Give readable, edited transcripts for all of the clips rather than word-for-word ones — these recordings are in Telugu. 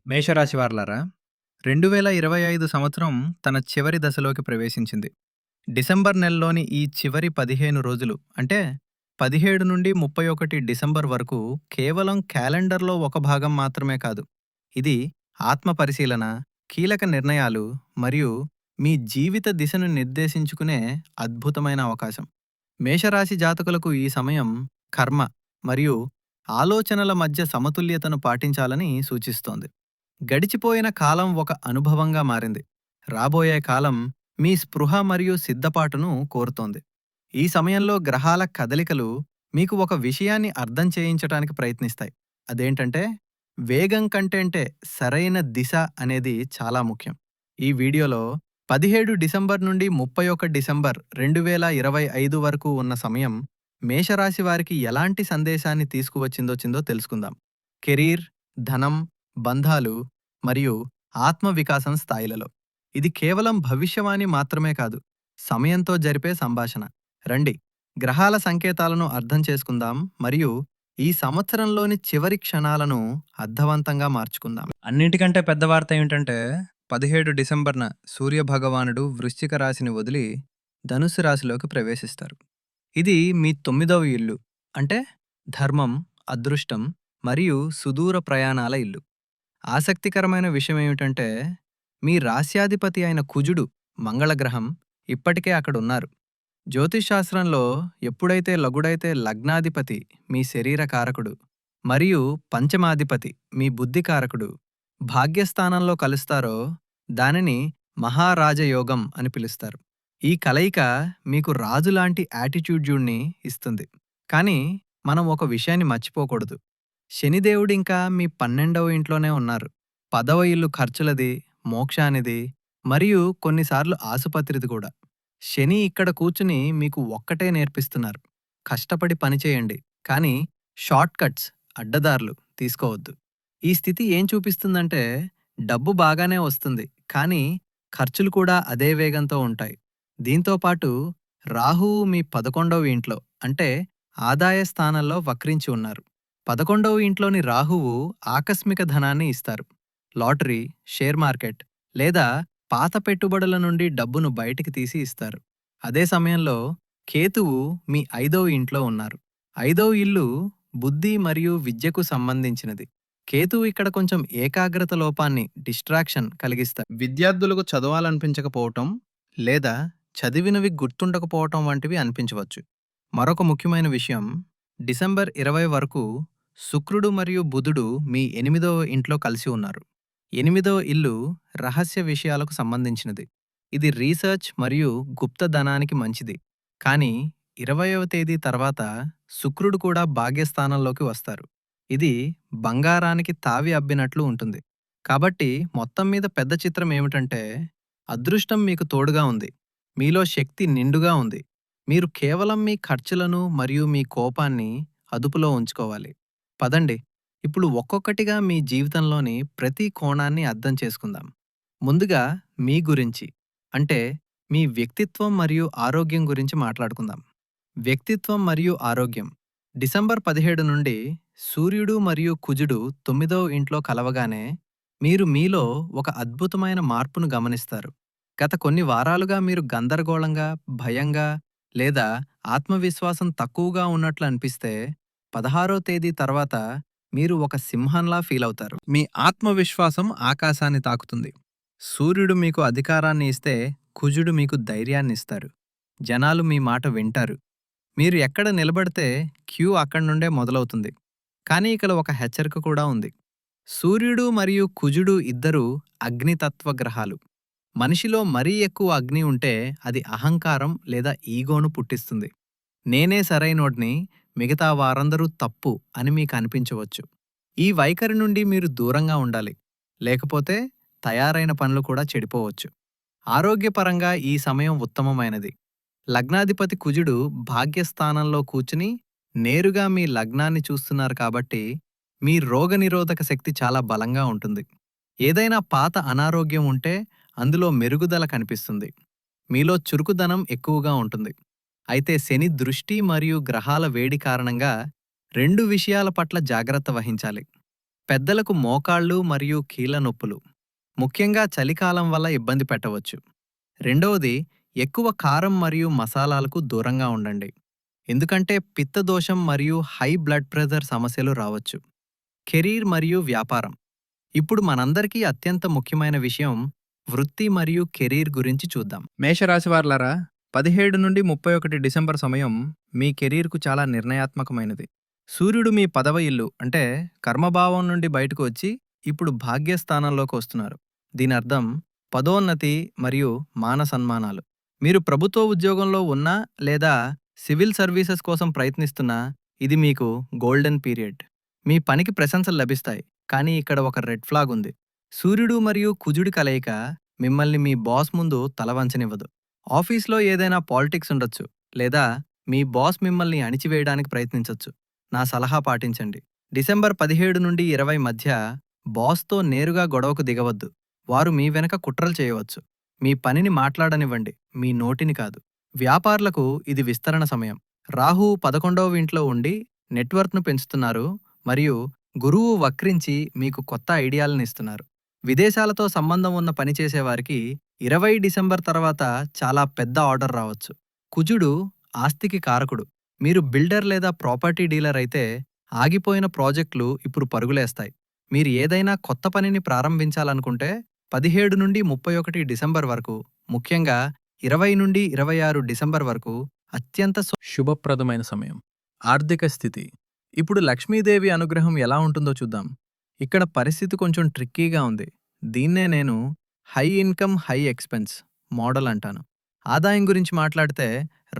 మేషరాశి వారలారా, 2025 సంవత్సరం తన చివరి దశలోకి ప్రవేశించింది. డిసెంబర్ నెలలోని ఈ చివరి 15 రోజులు అంటే 17 నుండి 31 డిసెంబర్ వరకు కేవలం క్యాలెండర్లో ఒక భాగం మాత్రమే కాదు. ఇది ఆత్మ పరిశీలన, కీలక నిర్ణయాలు మరియు మీ జీవిత దిశను నిర్దేశించుకునే అద్భుతమైన అవకాశం. మేషరాశి జాతకులకు ఈ సమయం కర్మ మరియు ఆలోచనల మధ్య సమతుల్యతను పాటించాలని సూచిస్తోంది. గడిచిపోయిన కాలం ఒక అనుభవంగా మారింది. రాబోయే కాలం మీ స్పృహ మరియు సిద్ధపాటును కోరుతోంది. ఈ సమయంలో గ్రహాల కదలికలు మీకు ఒక విషయాన్ని అర్థం చేయించటానికి ప్రయత్నిస్తాయి. అదేంటంటే, వేగం కంటేంటే సరైన దిశ అనేది చాలా ముఖ్యం. ఈ వీడియోలో 17 డిసెంబర్ నుండి 31 డిసెంబర్ 2025 వరకు ఉన్న సమయం మేషరాశి వారికి ఎలాంటి సందేశాన్ని తీసుకువచ్చిందో తెలుసుకుందాం. కెరీర్, ధనం, బంధాలు మరియు ఆత్మ వికాసం స్థాయిలలో. ఇది కేవలం భవిష్యవాణి మాత్రమే కాదు, సమయంతో జరిపే సంభాషణ. రండి, గ్రహాల సంకేతాలను అర్థం చేసుకుందాం మరియు ఈ సంవత్సరంలోని చివరి క్షణాలను అర్థవంతంగా మార్చుకుందాం. అన్నిటికంటే పెద్ద వార్త ఏమిటంటే, 17 డిసెంబర్న సూర్య భగవానుడు వృశ్చిక రాశిని వదిలి ధనుస్సు రాశిలోకి ప్రవేశిస్తారు. ఇది మీ 9వ ఇల్లు, అంటే ధర్మం, అదృష్టం మరియు సుదూర ప్రయాణాల ఇల్లు. ఆసక్తికరమైన విషయమేమిటంటే, మీ రాస్యాధిపతి అయిన కుజుడు, మంగళగ్రహం, ఇప్పటికే అక్కడున్నారు. జ్యోతిష్శాస్త్రంలో ఎప్పుడైతే లగుడైతే లగ్నాధిపతి, మీ శరీర కారకుడు, మరియు పంచమాధిపతి, మీ బుద్ధి కారకుడు, భాగ్యస్థానంలో కలుస్తారో దానిని మహారాజయోగం అని పిలుస్తారు. ఈ కలయిక మీకు రాజులాంటి యాటిట్యూడ్ని ఇస్తుంది. కానీ మనం ఒక విషయాన్ని మర్చిపోకూడదు. శనిదేవుడింకా మీ 12వ ఇంట్లోనే ఉన్నారు. 10వ ఇల్లు ఖర్చులది, మోక్షానిది మరియు కొన్నిసార్లు ఆసుపత్రిది కూడా. శని ఇక్కడ కూర్చుని మీకు ఒక్కటే నేర్పిస్తున్నారు: కష్టపడి పనిచేయండి, కానీ షార్ట్ కట్స్, అడ్డదారులు తీసుకోవద్దు. ఈ స్థితి ఏం చూపిస్తుందంటే, డబ్బు బాగానే వస్తుంది, కానీ ఖర్చులు కూడా అదే వేగంతో ఉంటాయి. దీంతోపాటు రాహువు మీ 11వ ఇంట్లో, అంటే ఆదాయ స్థానంలో వక్రించి ఉన్నారు. 11వ ఇంట్లోని రాహువు ఆకస్మిక ధనాన్ని ఇస్తారు. లాటరీ, షేర్ మార్కెట్ లేదా పాత పెట్టుబడుల నుండి డబ్బును బయటికి తీసి ఇస్తారు. అదే సమయంలో కేతువు మీ 5వ ఇంట్లో ఉన్నారు. 5వ ఇల్లు బుద్ధి మరియు విద్యకు సంబంధించినది. కేతువు ఇక్కడ కొంచెం ఏకాగ్రత లోపాన్ని, డిస్ట్రాక్షన్ కలిగిస్తారు. విద్యార్థులకు చదవాలనిపించకపోవటం లేదా చదివినవి గుర్తుండకపోవటం వంటివి అనిపించవచ్చు. మరొక ముఖ్యమైన విషయం, డిసెంబర్ 20 వరకు శుక్రుడు మరియు బుధుడు మీ 8వ ఇంట్లో కలిసి ఉన్నారు. 8వ ఇల్లు రహస్య విషయాలకు సంబంధించినది. ఇది రీసెర్చ్ మరియు గుప్తధనానికి మంచిది. కానీ 20వ తేదీ తర్వాత శుక్రుడు కూడా భాగ్యస్థానంలోకి వస్తారు. ఇది బంగారానికి తావి అబ్బినట్లు ఉంటుంది. కాబట్టి మొత్తం మీద పెద్ద చిత్రం ఏమిటంటే, అదృష్టం మీకు తోడుగా ఉంది, మీలో శక్తి నిండుగా ఉంది. మీరు కేవలం మీ ఖర్చులను మరియు మీ కోపాన్ని అదుపులో ఉంచుకోవాలి. పదండి, ఇప్పుడు ఒక్కొక్కటిగా మీ జీవితంలోని ప్రతి కోణాన్ని అర్థం చేసుకుందాం. ముందుగా మీ గురించి, అంటే మీ వ్యక్తిత్వం మరియు ఆరోగ్యం గురించి మాట్లాడుకుందాం. వ్యక్తిత్వం మరియు ఆరోగ్యం. డిసెంబర్ 17 నుండి సూర్యుడు మరియు కుజుడు 9వ ఇంట్లో కలవగానే మీరు మీలో ఒక అద్భుతమైన మార్పును గమనిస్తారు. గత కొన్ని వారాలుగా మీరు గందరగోళంగా, భయంగా లేదా ఆత్మవిశ్వాసం తక్కువగా ఉన్నట్లు అనిపిస్తే, 16వ తేదీ తర్వాత మీరు ఒక సింహంలా ఫీలవుతారు. మీ ఆత్మవిశ్వాసం ఆకాశాన్ని తాకుతుంది. సూర్యుడు మీకు అధికారాన్ని ఇస్తే, కుజుడు మీకు ధైర్యాన్నిస్తారు. జనాలు మీ మాట వింటారు. మీరు ఎక్కడ నిలబడితే క్యూ అక్కడి నుండే మొదలవుతుంది. కానీ ఇక్కడ ఒక హెచ్చరిక కూడా ఉంది. సూర్యుడు మరియు కుజుడు ఇద్దరూ అగ్నితత్వ గ్రహాలు. మనిషిలో మరీ ఎక్కువ అగ్ని ఉంటే అది అహంకారం లేదా ఈగోను పుట్టిస్తుంది. నేనే సరైనోడ్ని, మిగతా వారందరూ తప్పు అని మీకు అనిపించవచ్చు. ఈ వైఖరి నుండి మీరు దూరంగా ఉండాలి, లేకపోతే తయారైన పనులు కూడా చెడిపోవచ్చు. ఆరోగ్యపరంగా ఈ సమయం ఉత్తమమైనది. లగ్నాధిపతి కుజుడు భాగ్యస్థానంలో కూర్చుని నేరుగా మీ లగ్నాన్ని చూస్తున్నారు కాబట్టి మీ రోగనిరోధక శక్తి చాలా బలంగా ఉంటుంది. ఏదైనా పాత అనారోగ్యం ఉంటే అందులో మెరుగుదల కనిపిస్తుంది. మీలో చురుకుదనం ఎక్కువగా ఉంటుంది. అయితే శని దృష్టి మరియు గ్రహాల వేడి కారణంగా 2 విషయాల పట్ల జాగ్రత్త వహించాలి. పెద్దలకు మోకాళ్ళు మరియు కీళ్ళ నొప్పులు, ముఖ్యంగా చలికాలం వల్ల ఇబ్బంది పెట్టవచ్చు. రెండవది, ఎక్కువ కారం మరియు మసాలాలకు దూరంగా ఉండండి. ఎందుకంటే పిత్తదోషం మరియు హై బ్లడ్ ప్రెషర్ సమస్యలు రావచ్చు. కెరీర్ మరియు వ్యాపారం. ఇప్పుడు మనందరికీ అత్యంత ముఖ్యమైన విషయం వృత్తి మరియు కెరీర్ గురించి చూద్దాం. మేషరాశి వార్లారా, 17 నుండి 31 డిసెంబర్ సమయం మీ కెరీర్కు చాలా నిర్ణయాత్మకమైనది. సూర్యుడు మీ పదవ ఇల్లు అంటే కర్మభావం నుండి బయటకు వచ్చి ఇప్పుడు భాగ్యస్థానంలోకి వస్తున్నారు. దీని అర్థం పదోన్నతి మరియు మాన సన్మానాలు. మీరు ప్రభుత్వ ఉద్యోగంలో ఉన్నా లేదా సివిల్ సర్వీసెస్ కోసం ప్రయత్నిస్తున్నా ఇది మీకు గోల్డెన్ పీరియడ్. మీ పనికి ప్రశంసలు లభిస్తాయి. కానీ ఇక్కడ ఒక రెడ్ ఫ్లాగ్ ఉంది. సూర్యుడు మరియు కుజుడి కలయిక మిమ్మల్ని మీ బాస్ ముందు తలవంచనివ్వదు. ఆఫీస్లో ఏదైనా పాలిటిక్స్ ఉండొచ్చు, లేదా మీ బాస్ మిమ్మల్ని అణిచివేయడానికి ప్రయత్నించొచ్చు. నా సలహా పాటించండి. డిసెంబర్ 17 నుండి 20 మధ్య బాస్తో నేరుగా గొడవకు దిగవద్దు. వారు మీ వెనక కుట్రలు చేయవచ్చు. మీ పనిని మాట్లాడనివ్వండి, మీ నోటిని కాదు. వ్యాపారులకు ఇది విస్తరణ సమయం. రాహు 11వ ఇంట్లో ఉండి నెట్వర్క్ను పెంచుతున్నారు మరియు గురువు వక్రించి మీకు కొత్త ఐడియాలను ఇస్తున్నారు. విదేశాలతో సంబంధం ఉన్న పని చేసేవారికి 20 డిసెంబర్ తర్వాత చాలా పెద్ద ఆర్డర్ రావచ్చు. కుజుడు ఆస్తికి కారకుడు. మీరు బిల్డర్ లేదా ప్రాపర్టీ డీలర్ అయితే ఆగిపోయిన ప్రాజెక్టులు ఇప్పుడు పరుగులేస్తాయి. మీరు ఏదైనా కొత్త పనిని ప్రారంభించాలనుకుంటే 17 నుండి 31 డిసెంబర్ వరకు, ముఖ్యంగా 20 నుండి 26 డిసెంబర్ వరకు అత్యంత శుభప్రదమైన సమయం. ఆర్థిక స్థితి. ఇప్పుడు లక్ష్మీదేవి అనుగ్రహం ఎలా ఉంటుందో చూద్దాం. ఇక్కడ పరిస్థితి కొంచెం ట్రిక్కీగా ఉంది. దీన్నే నేను high income high expense model అంటాను. ఆదాయం గురించి మాట్లాడితే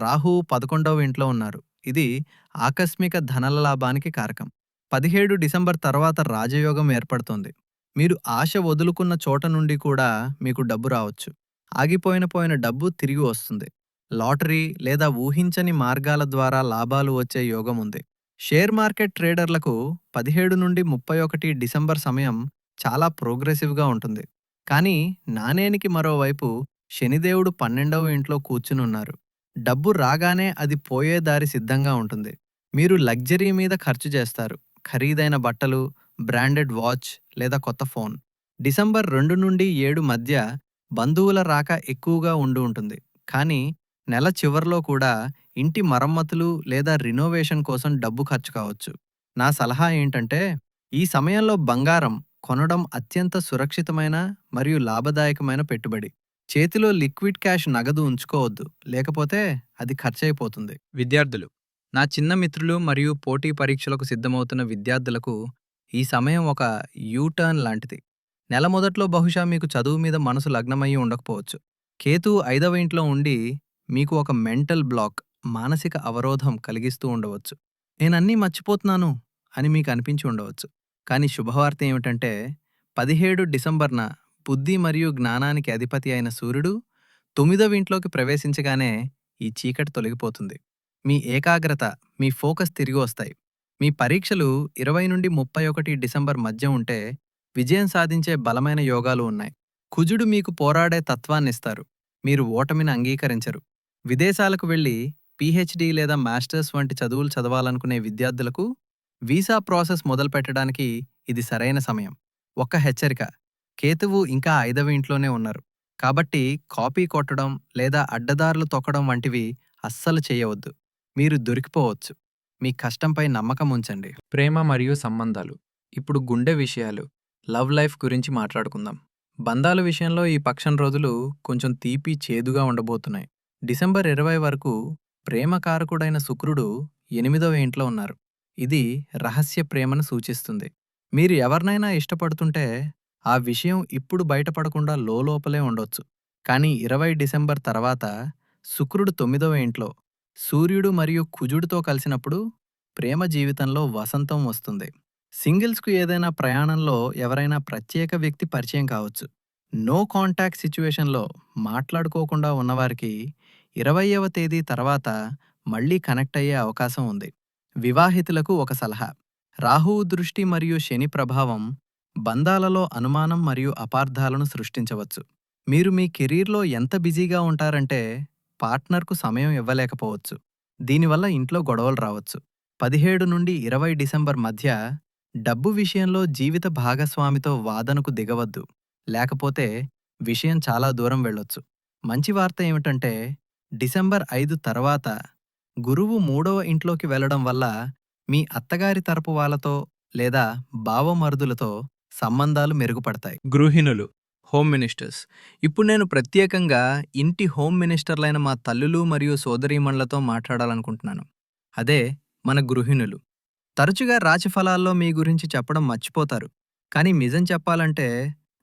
రాహు 11వ ఇంట్లో ఉన్నారు. ఇది ఆకస్మిక ధనలాభానికి కారకం. 17 డిసెంబర్ తర్వాత రాజయోగం ఏర్పడుతోంది. మీరు ఆశ వదులుకున్న చోట నుండి కూడా మీకు డబ్బు రావచ్చు. ఆగిపోయిన డబ్బు తిరిగి వస్తుంది. లాటరీ లేదా ఊహించని మార్గాల ద్వారా లాభాలు వచ్చే యోగం ఉంది. షేర్ మార్కెట్ ట్రేడర్లకు 17 నుండి 31 డిసెంబర్ సమయం చాలా ప్రోగ్రెసివ్గా ఉంటుంది. కానీ నాణేనికి మరోవైపు శనిదేవుడు 12వ ఇంట్లో కూర్చునున్నారు. డబ్బు రాగానే అది పోయే దారి సిద్ధంగా ఉంటుంది. మీరు లగ్జరీ మీద ఖర్చు చేస్తారు. ఖరీదైన బట్టలు, బ్రాండెడ్ వాచ్ లేదా కొత్త ఫోన్. డిసెంబర్ 2 నుండి 7 మధ్య బంధువుల రాక ఎక్కువగా ఉంటుంది. కానీ నెల చివర్లో కూడా ఇంటి మరమ్మతులు లేదా రినోవేషన్ కోసం డబ్బు ఖర్చు కావచ్చు. నా సలహా ఏంటంటే ఈ సమయంలో బంగారం కొనడం అత్యంత సురక్షితమైన మరియు లాభదాయకమైన పెట్టుబడి. చేతిలో లిక్విడ్ క్యాష్ నగదు ఉంచుకోవద్దు, లేకపోతే అది ఖర్చయిపోతుంది. విద్యార్థులు. నా చిన్న మిత్రులు మరియు పోటీ పరీక్షలకు సిద్ధమవుతున్న విద్యార్థులకు ఈ సమయం ఒక యూటర్న్ లాంటిది. నెల మొదట్లో బహుశా మీకు చదువు మీద మనసు లగ్నమయ్యి ఉండకపోవచ్చు. కేతు 5వ ఇంట్లో ఉండి మీకు ఒక మెంటల్ బ్లాక్, మానసిక అవరోధం కలిగిస్తూ ఉండవచ్చు. నేనన్నీ మర్చిపోతున్నాను అని మీకు అనిపించి ఉండవచ్చు. కానీ శుభవార్త ఏమిటంటే 17 డిసెంబర్న బుద్ధి మరియు జ్ఞానానికి అధిపతి అయిన సూర్యుడు 9వ ఇంట్లోకి ప్రవేశించగానే ఈ చీకటి తొలగిపోతుంది. మీ ఏకాగ్రత, మీ ఫోకస్ తిరిగి వస్తాయి. మీ పరీక్షలు 20 నుండి 31 డిసెంబర్ మధ్య ఉంటే విజయం సాధించే బలమైన యోగాలు ఉన్నాయి. కుజుడు మీకు పోరాడే తత్వాన్నిస్తారు. మీరు ఓటమిని అంగీకరించరు. విదేశాలకు వెళ్లి పీహెచ్డీ లేదా మాస్టర్స్ వంటి చదువులు చదవాలనుకునే విద్యార్థులకు వీసా ప్రాసెస్ మొదలుపెట్టడానికి ఇది సరైన సమయం. ఒక్క హెచ్చరిక, కేతువు ఇంకా 5వ ఇంట్లోనే ఉన్నారు. కాబట్టి కాపీ కొట్టడం లేదా అడ్డదారులు తొక్కడం వంటివి అస్సలు చేయవద్దు. మీరు దొరికిపోవచ్చు. మీ కష్టంపై నమ్మకం ఉంచండి. ప్రేమ మరియు సంబంధాలు. ఇప్పుడు గుండె విషయాలు, లవ్ లైఫ్ గురించి మాట్లాడుకుందాం. బంధాల విషయంలో ఈ పక్షం రోజులు కొంచెం తీపి చేదుగా ఉండబోతున్నాయి. డిసెంబర్ 20 వరకు ప్రేమకారకుడైన శుక్రుడు 8వ ఇంట్లో ఉన్నారు. ఇది రహస్య ప్రేమను సూచిస్తుంది. మీరు ఎవరినైనా ఇష్టపడుతుంటే ఆ విషయం ఇప్పుడు బయటపడకుండా లోపలే ఉండొచ్చు. కానీ 20 డిసెంబర్ తర్వాత శుక్రుడు 9వ ఇంట్లో సూర్యుడు మరియు కుజుడితో కలిసినప్పుడు ప్రేమ జీవితంలో వసంతం వస్తుంది. సింగిల్స్కు ఏదైనా ప్రయాణంలో ఎవరైనా ప్రత్యేక వ్యక్తి పరిచయం కావచ్చు. నో కాంటాక్ట్ సిచ్యువేషన్లో మాట్లాడుకోకుండా ఉన్నవారికి 20వ తేదీ తర్వాత మళ్లీ కనెక్ట్ అయ్యే అవకాశం ఉంది. వివాహితులకు ఒక సలహా. రాహువు దృష్టి మరియు శని ప్రభావం బంధాలలో అనుమానం మరియు అపార్థాలను సృష్టించవచ్చు. మీరు మీ కెరీర్లో ఎంత బిజీగా ఉంటారంటే పార్ట్నర్కు సమయం ఇవ్వలేకపోవచ్చు. దీనివల్ల ఇంట్లో గొడవలు రావచ్చు. 17 నుండి 20 డిసెంబర్ మధ్య డబ్బు విషయంలో జీవిత భాగస్వామితో వాదనకు దిగవద్దు. లేకపోతే విషయం చాలా దూరం వెళ్ళొచ్చు. మంచి వార్త ఏమిటంటే డిసెంబర్ 5 తర్వాత గురువు మూడవ ఇంట్లోకి వెళ్ళడం వల్ల మీ అత్తగారి తరపు వాళ్ళతో లేదా బావమరుదులతో సంబంధాలు మెరుగుపడతాయి. గృహిణులు, హోమ్ మినిస్టర్స్. ఇప్పుడు నేను ప్రత్యేకంగా ఇంటి హోమ్ మినిస్టర్లైన మా తల్లులు మరియు సోదరీమణులతో మాట్లాడాలనుకుంటున్నాను. అదే మన గృహిణులు. తరచుగా రాశిఫలాల్లో మీ గురించి చెప్పడం మర్చిపోతారు. కానీ నిజం చెప్పాలంటే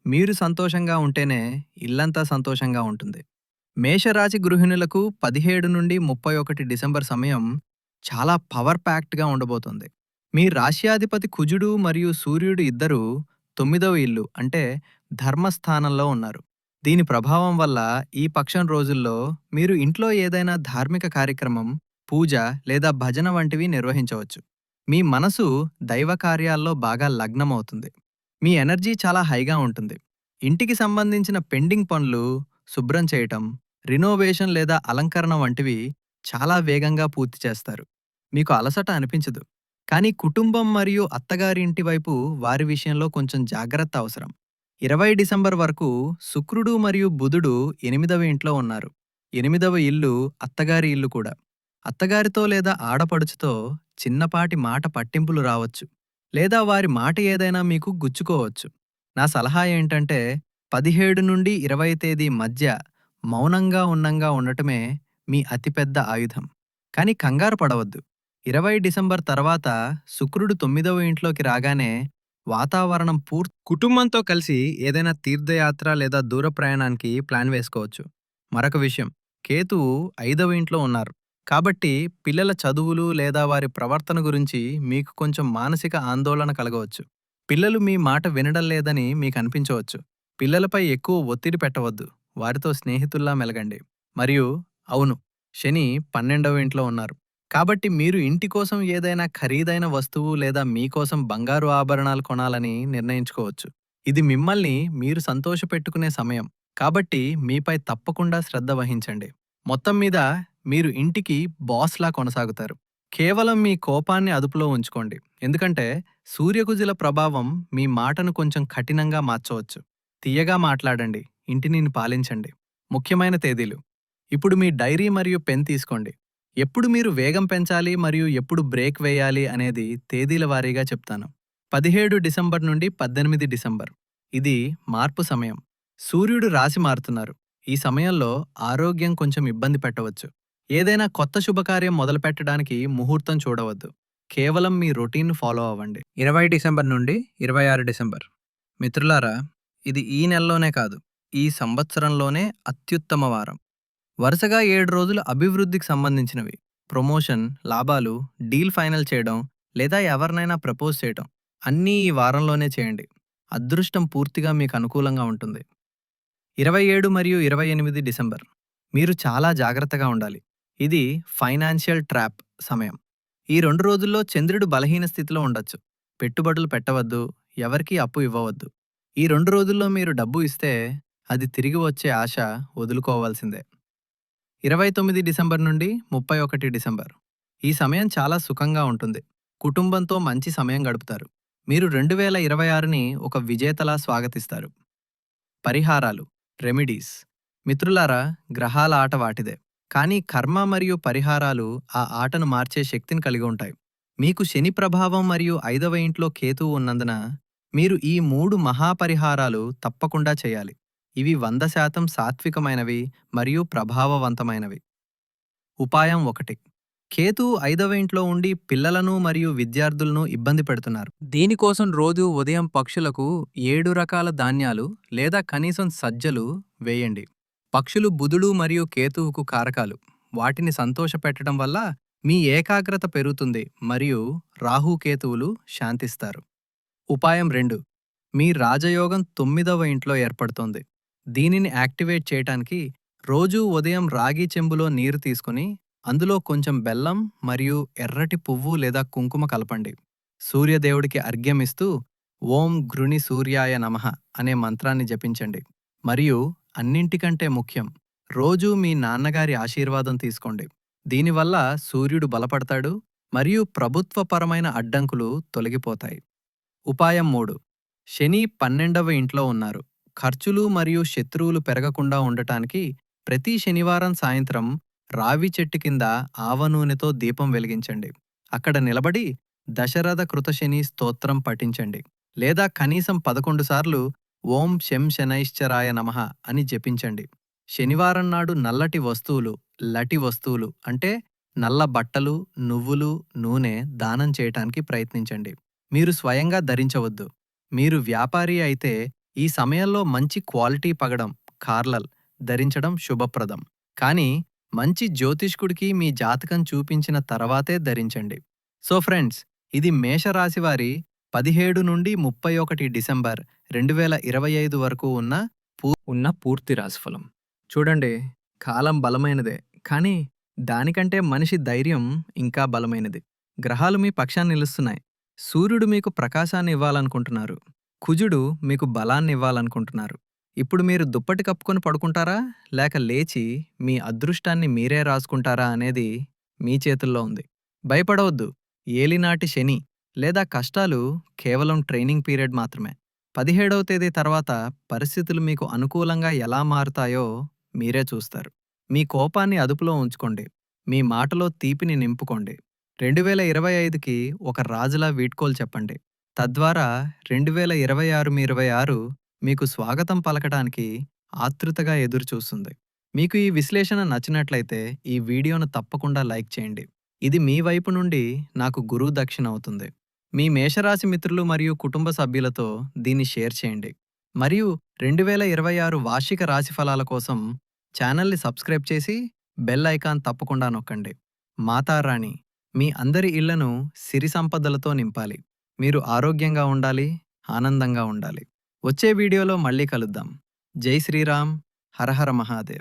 మీరు సంతోషంగా ఉంటేనే ఇల్లంతా సంతోషంగా ఉంటుంది. మేషరాశి గృహిణులకు 17 నుండి 31 డిసెంబర్ సమయం చాలా పవర్ ప్యాక్డ్‌గా ఉండబోతుంది. మీ రాశ్యాధిపతి కుజుడు మరియు సూర్యుడు ఇద్దరూ 9వ ఇల్లు అంటే ధర్మస్థానంలో ఉన్నారు. దీని ప్రభావం వల్ల ఈ పక్షం రోజుల్లో మీరు ఇంట్లో ఏదైనా ధార్మిక కార్యక్రమం, పూజ లేదా భజన వంటివి నిర్వహించవచ్చు. మీ మనసు దైవ కార్యాల్లో బాగా లగ్నమవుతుంది. మీ ఎనర్జీ చాలా హైగా ఉంటుంది. ఇంటికి సంబంధించిన పెండింగ్ పనులు శుభ్రం చేయటం, రినోవేషన్ లేదా అలంకరణ వంటివి చాలా వేగంగా పూర్తి చేస్తారు. మీకు అలసట అనిపించదు. కానీ కుటుంబం మరియు అత్తగారి ఇంటి వైపు వారి విషయంలో కొంచెం జాగ్రత్త అవసరం. 20 డిసెంబర్ వరకు శుక్రుడు మరియు బుధుడు 8వ ఇంట్లో ఉన్నారు. 8వ ఇల్లు అత్తగారి ఇల్లు కూడా. అత్తగారితో లేదా ఆడపడుచుతో చిన్నపాటి మాట పట్టింపులు రావచ్చు. లేదా వారి మాట ఏదైనా మీకు గుచ్చుకోవచ్చు. నా సలహా ఏంటంటే 17 నుండి 20 తేదీ మధ్య మౌనంగా ఉన్నంగా ఉండటమే మీ అతిపెద్ద ఆయుధం. కానీ కంగారు పడవద్దు. 20 డిసెంబర్ తర్వాత శుక్రుడు 9వ ఇంట్లోకి రాగానే వాతావరణం కుటుంబంతో కలిసి ఏదైనా తీర్థయాత్ర లేదా దూర ప్రయాణానికి ప్లాన్ వేసుకోవచ్చు. మరొక విషయం, కేతువు 5వ ఇంట్లో ఉన్నారు. కాబట్టి పిల్లల చదువులు లేదా వారి ప్రవర్తన గురించి మీకు కొంచెం మానసిక ఆందోళన కలగవచ్చు. పిల్లలు మీ మాట వినడం లేదని మీకు అనిపించవచ్చు. పిల్లలపై ఎక్కువ ఒత్తిడి పెట్టవద్దు. వారితో స్నేహితుల్లా మెలగండి. మరియు అవును, శని 12వ ఇంట్లో ఉన్నారు. కాబట్టి మీరు ఇంటి కోసం ఏదైనా ఖరీదైన వస్తువు లేదా మీకోసం బంగారు ఆభరణాలు కొనాలని నిర్ణయించుకోవచ్చు. ఇది మిమ్మల్ని మీరు సంతోషపెట్టుకునే సమయం. కాబట్టి మీపై తప్పకుండా శ్రద్ధ వహించండి. మొత్తం మీద మీరు ఇంటికి బాస్‌లా కొనసాగుతారు. కేవలం మీ కోపాన్ని అదుపులో ఉంచుకోండి. ఎందుకంటే సూర్యకుజుల ప్రభావం మీ మాటను కొంచెం కఠినంగా మార్చవచ్చు. తియ్యగా మాట్లాడండి. ఇంటిని పాలించండి. ముఖ్యమైన తేదీలు. ఇప్పుడు మీ డైరీ మరియు పెన్ తీసుకోండి. ఎప్పుడు మీరు వేగం పెంచాలి మరియు ఎప్పుడు బ్రేక్ వేయాలి అనేది తేదీల వారీగా చెప్తాను. 17 డిసెంబర్ నుండి 18 డిసెంబర్. ఇది మార్పు సమయం. సూర్యుడు రాశి మారుతున్నారు. ఈ సమయంలో ఆరోగ్యం కొంచెం ఇబ్బంది పెట్టవచ్చు. ఏదైనా కొత్త శుభకార్యం మొదలుపెట్టడానికి ముహూర్తం చూడవద్దు. కేవలం మీ రొటీన్‌ను ఫాలో అవ్వండి. 20 డిసెంబర్ నుండి 26 డిసెంబర్. మిత్రులారా, ఇది ఈ నెలలోనే కాదు, ఈ సంవత్సరంలోనే అత్యుత్తమ వారం. వరుసగా 7 రోజులు అభివృద్ధికి సంబంధించినవి. ప్రమోషన్, లాభాలు, డీల్ ఫైనల్ చేయడం లేదా ఎవరినైనా ప్రపోజ్ చేయడం అన్నీ ఈ వారంలోనే చేయండి. అదృష్టం పూర్తిగా మీకు అనుకూలంగా ఉంటుంది. 27 మరియు 28 డిసెంబర్. మీరు చాలా జాగ్రత్తగా ఉండాలి. ఇది ఫైనాన్షియల్ ట్రాప్ సమయం. ఈ 2 రోజుల్లో చంద్రుడు బలహీన స్థితిలో ఉండొచ్చు. పెట్టుబడులు పెట్టవద్దు. ఎవరికీ అప్పు ఇవ్వవద్దు. ఈ 2 రోజుల్లో మీరు డబ్బు ఇస్తే అది తిరిగి వచ్చే ఆశ వదులుకోవాల్సిందే. 29 డిసెంబర్ నుండి 31 డిసెంబర్. ఈ సమయం చాలా సుఖంగా ఉంటుంది. కుటుంబంతో మంచి సమయం గడుపుతారు. మీరు 2026ని ఒక విజేతలా స్వాగతిస్తారు. పరిహారాలు, రెమెడీస్. మిత్రులారా, గ్రహాల ఆట వాటిదే. కానీ కర్మ మరియు పరిహారాలు ఆ ఆటను మార్చే శక్తిని కలిగి ఉంటాయి. మీకు శని ప్రభావం మరియు 5వ ఇంట్లో కేతువు ఉన్నందున మీరు ఈ 3 మహాపరిహారాలు తప్పకుండా చేయాలి. ఇవి 100% సాత్వికమైనవి మరియు ప్రభావవంతమైనవి. ఉపాయం 1. కేతువు 5వ ఇంట్లో ఉండి పిల్లలను మరియు విద్యార్థులను ఇబ్బంది పెడుతున్నారు. దీనికోసం రోజు ఉదయం పక్షులకు 7 రకాల ధాన్యాలు లేదా కనీసం సజ్జలు వేయండి. పక్షులు బుధుడు మరియు కేతువుకు కారకాలు. వాటిని సంతోషపెట్టడం వల్ల మీ ఏకాగ్రత పెరుగుతుంది మరియు రాహుకేతువులు శాంతిస్తారు. ఉపాయం 2. మీ రాజయోగం 9వ ఇంట్లో ఏర్పడుతోంది. దీనిని యాక్టివేట్ చేయటానికి రోజూ ఉదయం రాగి చెంబులో నీరు తీసుకుని అందులో కొంచెం బెల్లం మరియు ఎర్రటి పువ్వు లేదా కుంకుమ కలపండి. సూర్యదేవుడికి అర్ఘ్యమిస్తూ ఓం ఘృణి సూర్యాయ నమః అనే మంత్రాన్ని జపించండి. మరియు అన్నింటికంటే ముఖ్యం, రోజూ మీ నాన్నగారి ఆశీర్వాదం తీసుకోండి. దీనివల్ల సూర్యుడు బలపడతాడు మరియు ప్రభుత్వపరమైన అడ్డంకులు తొలగిపోతాయి. ఉపాయం 3. శని 12వ ఇంట్లో ఉన్నారు. ఖర్చులు మరియు శత్రువులు పెరగకుండా ఉండటానికి ప్రతి శనివారం సాయంత్రం రావి చెట్టు కింద ఆవ నూనెతో దీపం వెలిగించండి. అక్కడ నిలబడి దశరథ కృతశని స్తోత్రం పఠించండి. లేదా కనీసం 11 సార్లు ఓం శం శనైశ్చరాయ నమః అని జపించండి. శనివారం నాడు నల్లటి వస్తువులు, లటి వస్తువులు అంటే నల్ల బట్టలు, నువ్వులు, నూనె దానం చేయటానికి ప్రయత్నించండి. మీరు స్వయంగా ధరించవద్దు. మీరు వ్యాపారి అయితే ఈ సమయంలో మంచి క్వాలిటీ పగడం, కార్లల్ ధరించడం శుభప్రదం. కానీ మంచి జ్యోతిష్కుడికి మీ జాతకం చూపించిన తర్వాతే ధరించండి. సో ఫ్రెండ్స్, ఇది మేషరాశి వారి 17 నుండి 31 డిసెంబర్ 2025 వరకు ఉన్న పూర్తి రాశిఫలం. చూడండి, కాలం బలమైనదే, కానీ దానికంటే మనిషి ధైర్యం ఇంకా బలమైనది. గ్రహాలు మీ పక్షాన్ని నిలుస్తున్నాయి. సూర్యుడు మీకు ప్రకాశాన్ని ఇవ్వాలనుకుంటున్నారు. కుజుడు మీకు బలాన్ని ఇవ్వాలనుకుంటున్నారు. ఇప్పుడు మీరు దుప్పటి కప్పుకొని పడుకుంటారా, లేక లేచి మీ అదృష్టాన్ని మీరే రాసుకుంటారా అనేది మీ చేతుల్లో ఉంది. భయపడవద్దు. ఏలినాటి శని లేదా కష్టాలు కేవలం ట్రైనింగ్ పీరియడ్ మాత్రమే. 17వ తేదీ తర్వాత పరిస్థితులు మీకు అనుకూలంగా ఎలా మారుతాయో మీరే చూస్తారు. మీ కోపాన్ని అదుపులో ఉంచుకోండి. మీ మాటలో తీపిని నింపుకోండి. 2025కి ఒక రాజులా వీడ్కోలు చెప్పండి. తద్వారా 2026 మీకు స్వాగతం పలకటానికి ఆతృతగా ఎదురుచూస్తుంది. మీకు ఈ విశ్లేషణ నచ్చినట్లయితే ఈ వీడియోను తప్పకుండా లైక్ చేయండి. ఇది మీ వైపు నుండి నాకు గురువు దక్షిణ అవుతుంది. మీ మేషరాశి మిత్రులు మరియు కుటుంబ సభ్యులతో దీన్ని షేర్ చేయండి. మరియు 2026 వార్షిక రాశి ఫలాల కోసం ఛానల్ని సబ్స్క్రైబ్ చేసి బెల్ ఐకాన్ తప్పకుండా నొక్కండి. మాతారాణి మీ అందరి ఇళ్లను సిరి సంపదలతో నింపాలి. మీరు ఆరోగ్యంగా ఉండాలి, ఆనందంగా ఉండాలి. వచ్చే వీడియోలో మళ్ళీ కలుద్దాం. జై శ్రీరామ్. హర హర మహాదేవ్.